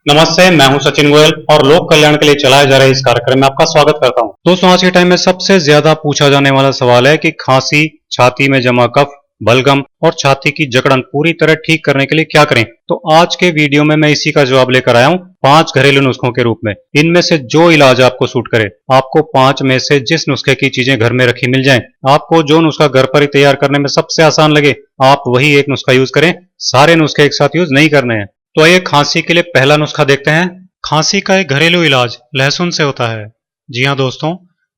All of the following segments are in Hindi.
नमस्ते, मैं हूं सचिन गोयल और लोक कल्याण के लिए चलाए जा रहे इस कार्यक्रम में आपका स्वागत करता हूं। दोस्तों, आज के टाइम में सबसे ज्यादा पूछा जाने वाला सवाल है कि खांसी, छाती में जमा कफ, बलगम और छाती की जकड़न पूरी तरह ठीक करने के लिए क्या करें। तो आज के वीडियो में मैं इसी का जवाब लेकर आया हूं 5 घरेलू नुस्खों के रूप में। इनमें से जो इलाज आपको सूट करे, आपको 5 में से जिस नुस्खे की चीजें घर में रखी मिल जाएं, आपको जो नुस्खा घर पर ही तैयार करने में सबसे आसान लगे, आप वही एक नुस्खा यूज करें। सारे नुस्खे एक साथ यूज नहीं करने हैं। तो आइए खांसी के लिए पहला नुस्खा देखते हैं। खांसी का एक घरेलू इलाज लहसुन से होता है। जी हाँ दोस्तों,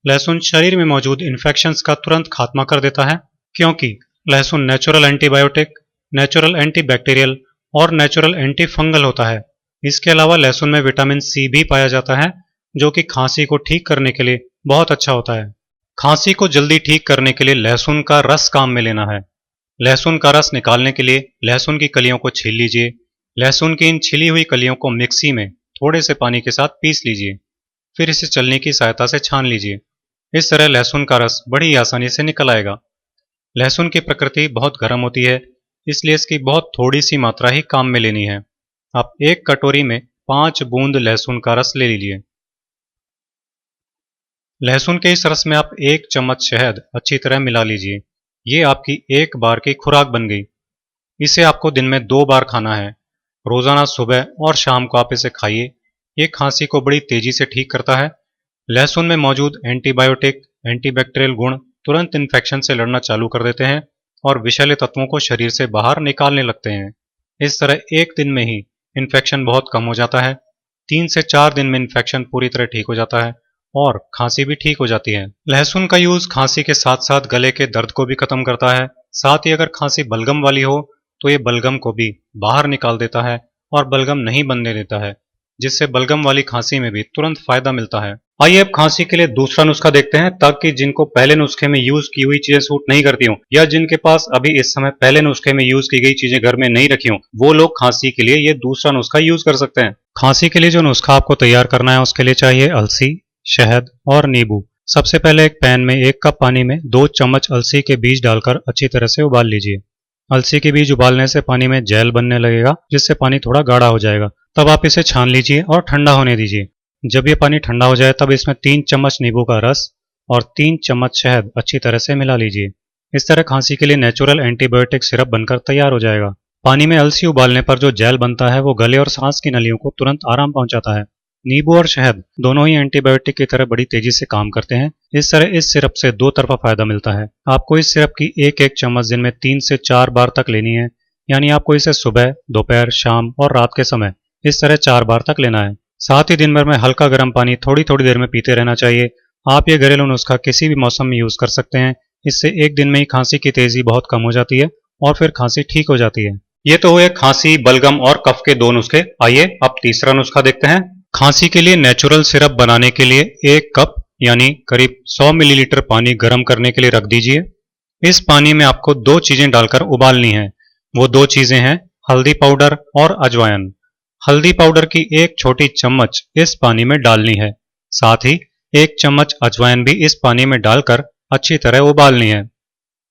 लहसुन शरीर में मौजूद इन्फेक्शंस का तुरंत खात्मा कर देता है, क्योंकि लहसुन नेचुरल एंटीबायोटिक, नेचुरल एंटीबैक्टीरियल और नेचुरल एंटी फंगल होता है। इसके अलावा लहसुन में विटामिन सी भी पाया जाता है, जो कि खांसी को ठीक करने के लिए बहुत अच्छा होता है। खांसी को जल्दी ठीक करने के लिए लहसुन का रस काम में लेना है। लहसुन का रस निकालने के लिए लहसुन की कलियों को छील लीजिए। लहसुन की इन छिली हुई कलियों को मिक्सी में थोड़े से पानी के साथ पीस लीजिए। फिर इसे चलनी की सहायता से छान लीजिए। इस तरह लहसुन का रस बड़ी आसानी से निकल आएगा। लहसुन की प्रकृति बहुत गर्म होती है, इसलिए इसकी बहुत थोड़ी सी मात्रा ही काम में लेनी है। आप एक कटोरी में 5 बूंद लहसुन का रस ले लीजिए। लहसुन के इस रस में आप 1 चम्मच शहद अच्छी तरह मिला लीजिए। ये आपकी एक बार की खुराक बन गई। इसे आपको दिन में 2 बार खाना है। रोजाना सुबह और शाम को आप इसे खाइए। ये खांसी को बड़ी तेजी से ठीक करता है। लहसुन में मौजूद एंटीबायोटिक, एंटीबैक्टीरियल गुण तुरंत इन्फेक्शन से लड़ना चालू कर देते हैं और विषैले तत्वों को शरीर से बाहर निकालने लगते हैं। इस तरह एक दिन में ही इन्फेक्शन बहुत कम हो जाता है। 3 से 4 दिन में इन्फेक्शन पूरी तरह ठीक हो जाता है और खांसी भी ठीक हो जाती है। लहसुन का यूज खांसी के साथ साथ गले के दर्द को भी खत्म करता है। साथ ही अगर खांसी बलगम वाली हो तो ये बलगम को भी बाहर निकाल देता है और बलगम नहीं बनने देता है, जिससे बलगम वाली खांसी में भी तुरंत फायदा मिलता है। आइए अब खांसी के लिए दूसरा नुस्खा देखते हैं, ताकि जिनको पहले नुस्खे में यूज की हुई चीजें सूट नहीं करती हों या जिनके पास अभी इस समय पहले नुस्खे में यूज की गई चीजें घर में नहीं रखी हों, वो लोग खांसी के लिए ये दूसरा नुस्खा यूज कर सकते हैं। खांसी के लिए जो नुस्खा आपको तैयार करना है, उसके लिए चाहिए अलसी, शहद और नींबू। सबसे पहले एक पैन में 1 कप पानी में 2 चम्मच अलसी के बीज डालकर अच्छी तरह से उबाल लीजिए। अलसी के बीज उबालने से पानी में जेल बनने लगेगा, जिससे पानी थोड़ा गाढ़ा हो जाएगा। तब आप इसे छान लीजिए और ठंडा होने दीजिए। जब ये पानी ठंडा हो जाए, तब इसमें 3 चम्मच नींबू का रस और 3 चम्मच शहद अच्छी तरह से मिला लीजिए। इस तरह खांसी के लिए नेचुरल एंटीबायोटिक सिरप बनकर तैयार हो जाएगा। पानी में अलसी उबालने पर जो जेल बनता है, वो गले और सांस की नलियों को तुरंत आराम पहुंचाता है। नींबू और शहद दोनों ही एंटीबायोटिक की तरह बड़ी तेजी से काम करते हैं। इस तरह इस सिरप से 2 तरफा फायदा मिलता है। आपको इस सिरप की एक चम्मच दिन में 3 से 4 बार तक लेनी है। यानी आपको इसे सुबह, दोपहर, शाम और रात के समय इस तरह 4 बार तक लेना है। साथ ही दिन भर में हल्का गर्म पानी थोड़ी थोड़ी देर में पीते रहना चाहिए। आप ये घरेलू नुस्खा किसी भी मौसम में यूज कर सकते हैं। इससे एक दिन में ही खांसी की तेजी बहुत कम हो जाती है और फिर खांसी ठीक हो जाती है। ये तो हुए खांसी, बलगम और कफ के 2 नुस्खे। आइए अब तीसरा नुस्खा देखते हैं। खांसी के लिए नेचुरल सिरप बनाने के लिए 1 कप यानी करीब 100 मिलीलीटर पानी गर्म करने के लिए रख दीजिए। इस पानी में आपको 2 चीजें डालकर उबालनी है। वो 2 चीजें हैं हल्दी पाउडर और अजवाइन। हल्दी पाउडर की 1 छोटी चम्मच इस पानी में डालनी है। साथ ही 1 चम्मच अजवाइन भी इस पानी में डालकर अच्छी तरह उबालनी है।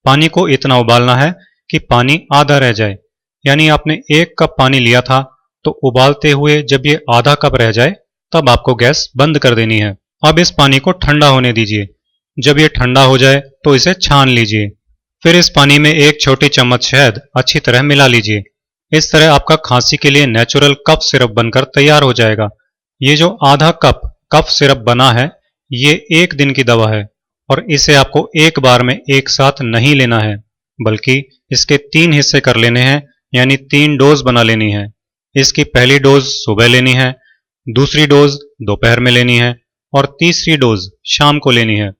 पानी को इतना उबालना है कि पानी आधा रह जाए। यानी आपने 1 कप पानी लिया था, तो उबालते हुए जब ये आधा कप रह जाए, तब आपको गैस बंद कर देनी है। अब इस पानी को ठंडा होने दीजिए। जब ये ठंडा हो जाए तो इसे छान लीजिए। फिर इस पानी में 1 छोटी चम्मच शहद अच्छी तरह मिला लीजिए। इस तरह आपका खांसी के लिए नेचुरल कफ सिरप बनकर तैयार हो जाएगा। ये जो आधा कप कफ सिरप बना है, ये 1 दिन की दवा है और इसे आपको एक बार में एक साथ नहीं लेना है, बल्कि इसके 3 हिस्से कर लेने हैं। यानी 3 डोज बना लेनी है। इसकी पहली डोज सुबह लेनी है, दूसरी डोज दोपहर में लेनी है और तीसरी डोज शाम को लेनी है।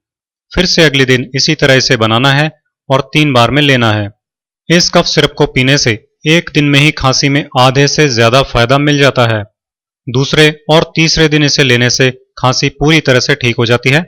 फिर से अगले दिन इसी तरह इसे बनाना है और 3 बार में लेना है। इस कफ सिरप को पीने से एक दिन में ही खांसी में आधे से ज्यादा फायदा मिल जाता है। दूसरे और तीसरे दिन इसे लेने से खांसी पूरी तरह से ठीक हो जाती है।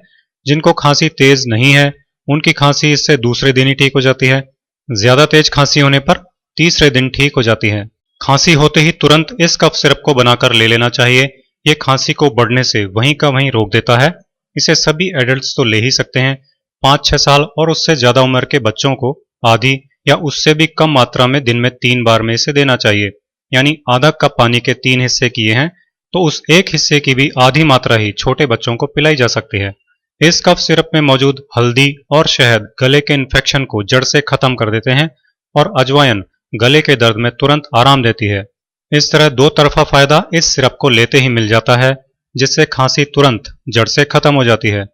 जिनको खांसी तेज नहीं है, उनकी खांसी इससे दूसरे दिन ही ठीक हो जाती है। ज्यादा तेज खांसी होने पर तीसरे दिन ठीक हो जाती है। खांसी होते ही तुरंत इस कफ सिरप को बनाकर ले लेना चाहिए। ये खांसी को बढ़ने से वहीं का वहीं रोक देता है। इसे सभी एडल्ट्स तो ले ही सकते हैं। 5-6 साल और उससे ज्यादा उम्र के बच्चों को आधी या उससे भी कम मात्रा में दिन में 3 बार में इसे देना चाहिए। यानी आधा कप पानी के 3 हिस्से किए हैं तो उस एक हिस्से की भी आधी मात्रा ही छोटे बच्चों को पिलाई जा सकती है। इस कफ सिरप में मौजूद हल्दी और शहद गले के इन्फेक्शन को जड़ से खत्म कर देते हैं और अजवाइन गले के दर्द में तुरंत आराम देती है। इस तरह दो तरफा फायदा इस सिरप को लेते ही मिल जाता है, जिससे खांसी तुरंत जड़ से खत्म हो जाती है।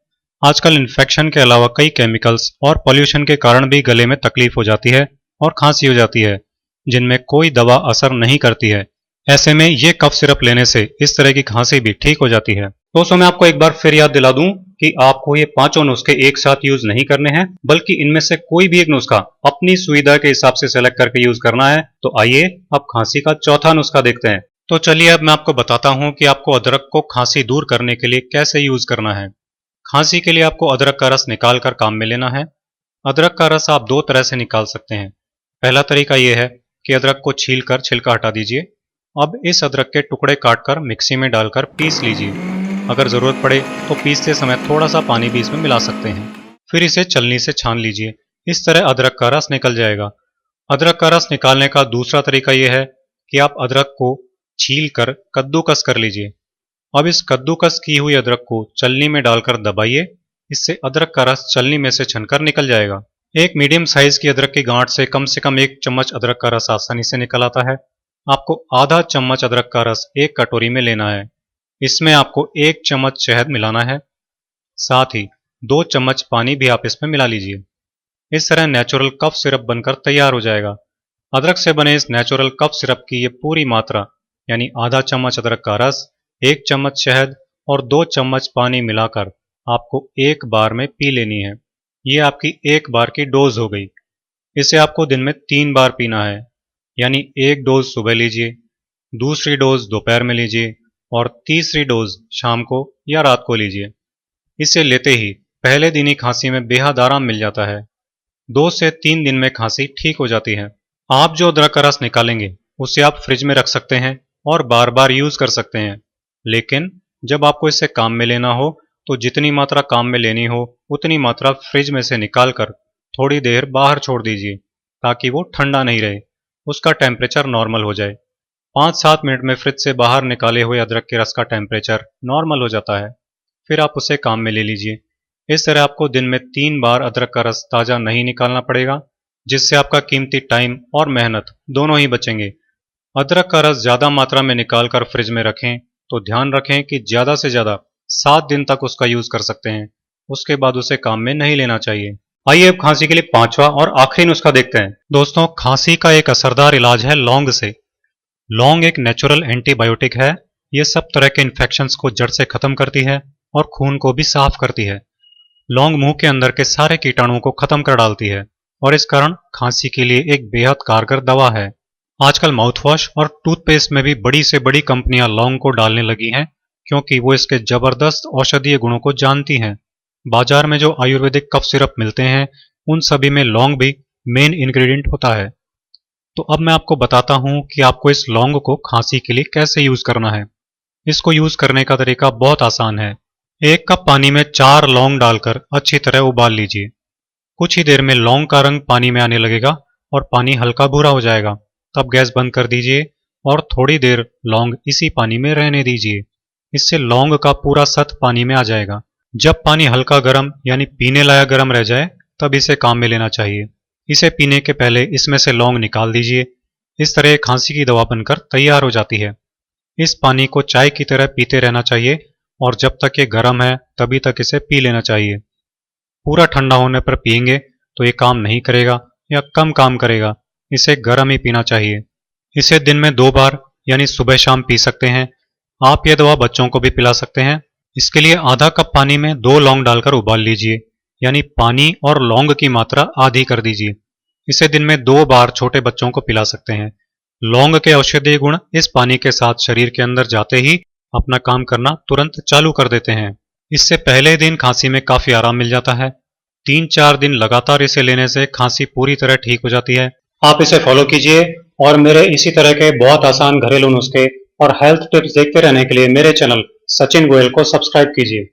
आजकल इन्फेक्शन के अलावा कई केमिकल्स और पॉल्यूशन के कारण भी गले में तकलीफ हो जाती है और खांसी हो जाती है, जिनमें कोई दवा असर नहीं करती है। ऐसे में ये कफ सिरप लेने से इस तरह की खांसी भी ठीक हो जाती है। दोस्तों, मैं आपको एक बार फिर याद दिला दूं कि आपको ये पांचों नुस्खे एक साथ यूज नहीं करने हैं, बल्कि इनमें से कोई भी एक नुस्खा अपनी सुविधा के हिसाब से सेलेक्ट करके यूज करना है। तो आइए अब खांसी का चौथा नुस्खा देखते हैं। तो चलिए अब मैं आपको बताता हूं कि आपको अदरक को खांसी दूर करने के लिए कैसे यूज करना है। खांसी के लिए आपको अदरक का रस निकाल कर काम में लेना है। अदरक का रस आप दो तरह से निकाल सकते हैं। पहला तरीका यह है कि अदरक को छील कर छिलका हटा दीजिए। अब इस अदरक के टुकड़े काटकर मिक्सी में डालकर पीस लीजिए। अगर ज़रूरत पड़े तो पीसते समय थोड़ा सा पानी भी इसमें मिला सकते हैं। फिर इसे छलनी से छान लीजिए। इस तरह अदरक का रस निकल जाएगा। अदरक का रस निकालने का दूसरा तरीका यह है कि आप अदरक को छील कर कद्दूकस कर लीजिए। अब इस कद्दूकस की हुई अदरक को चलनी में डालकर दबाइए। इससे अदरक का रस चलनी में से छनकर निकल जाएगा। एक मीडियम साइज की अदरक की गांठ से कम 1 चम्मच अदरक का रस आसानी से निकल आता है। आपको आधा चम्मच अदरक का रस एक कटोरी में लेना है। इसमें आपको 1 चम्मच शहद मिलाना है। साथ ही 2 चम्मच पानी भी आप इसमें मिला लीजिए। इस तरह नेचुरल कफ सिरप बनकर तैयार हो जाएगा। अदरक से बने इस नेचुरल कफ सिरप की ये पूरी मात्रा यानी आधा चम्मच अदरक का रस, 1 चम्मच शहद और 2 चम्मच पानी मिलाकर आपको एक बार में पी लेनी है। ये आपकी एक बार की डोज हो गई। इसे आपको दिन में 3 बार पीना है, यानी एक डोज सुबह लीजिए, दूसरी डोज दोपहर में लीजिए और तीसरी डोज शाम को या रात को लीजिए। इसे लेते ही पहले दिन ही खांसी में बेहद आराम मिल जाता है। 2 से 3 दिन में खांसी ठीक हो जाती है। आप जो अदरक का रस निकालेंगे उसे आप फ्रिज में रख सकते हैं और बार बार यूज कर सकते हैं। लेकिन जब आपको इसे काम में लेना हो तो जितनी मात्रा काम में लेनी हो उतनी मात्रा फ्रिज में से निकाल कर थोड़ी देर बाहर छोड़ दीजिए, ताकि वो ठंडा नहीं रहे, उसका टेम्परेचर नॉर्मल हो जाए। 5-7 मिनट में फ्रिज से बाहर निकाले हुए अदरक के रस का टेम्परेचर नॉर्मल हो जाता है। फिर आप उसे काम में ले लीजिए। इस तरह आपको दिन में 3 बार अदरक का रस ताज़ा नहीं निकालना पड़ेगा, जिससे आपका कीमती टाइम और मेहनत दोनों ही बचेंगे। अदरक का रस ज़्यादा मात्रा में निकाल कर फ्रिज में रखें तो ध्यान रखें कि ज़्यादा से ज़्यादा 7 दिन तक उसका यूज़ कर सकते हैं। उसके बाद उसे काम में नहीं लेना चाहिए। आइए अब खांसी के लिए पांचवा और आखिरी नुस्खा देखते हैं। दोस्तों, खांसी का एक असरदार इलाज है लौंग से। लौंग एक नेचुरल एंटीबायोटिक है। ये सब तरह के इन्फेक्शंस को जड़ से खत्म करती है और खून को भी साफ करती है। लौंग मुंह के अंदर के सारे कीटाणुओं को खत्म कर डालती है और इस कारण खांसी के लिए एक बेहद कारगर दवा है। आजकल माउथवॉश और टूथपेस्ट में भी बड़ी से बड़ी कंपनियां लौंग को डालने लगी हैं, क्योंकि वो इसके जबरदस्त औषधीय गुणों को जानती हैं। बाजार में जो आयुर्वेदिक कफ सिरप मिलते हैं उन सभी में लौंग भी मेन इंग्रेडिएंट होता है। तो अब मैं आपको बताता हूं कि आपको इस लौंग को खांसी के लिए कैसे यूज करना है। इसको यूज करने का तरीका बहुत आसान है। 1 कप पानी में 4 लौंग डालकर अच्छी तरह उबाल लीजिए। कुछ ही देर में लौंग का रंग पानी में आने लगेगा और पानी हल्का भूरा हो जाएगा। तब गैस बंद कर दीजिए और थोड़ी देर लौंग इसी पानी में रहने दीजिए। इससे लौंग का पूरा सत्व पानी में आ जाएगा। जब पानी हल्का गर्म यानी पीने लायक गर्म रह जाए तब इसे काम में लेना चाहिए। इसे पीने के पहले इसमें से लौंग निकाल दीजिए। इस तरह खांसी की दवा बनकर तैयार हो जाती है। इस पानी को चाय की तरह पीते रहना चाहिए और जब तक ये गर्म है तभी तक इसे पी लेना चाहिए। पूरा ठंडा होने पर पिएंगे तो ये काम नहीं करेगा या कम काम करेगा। इसे गर्म ही पीना चाहिए। इसे दिन में 2 बार यानी सुबह शाम पी सकते हैं। आप ये दवा बच्चों को भी पिला सकते हैं। इसके लिए आधा कप पानी में 2 लौंग डालकर उबाल लीजिए, यानी पानी और लौंग की मात्रा आधी कर दीजिए। इसे दिन में 2 बार छोटे बच्चों को पिला सकते हैं। लौंग के औषधीय गुण इस पानी के साथ शरीर के अंदर जाते ही अपना काम करना तुरंत चालू कर देते हैं। इससे पहले दिन खांसी में काफी आराम मिल जाता है। 3-4 दिन लगातार इसे लेने से खांसी पूरी तरह ठीक हो जाती है। आप इसे फॉलो कीजिए और मेरे इसी तरह के बहुत आसान घरेलू नुस्खे और हेल्थ टिप्स देखते रहने के लिए मेरे चैनल सचिन गोयल को सब्सक्राइब कीजिए।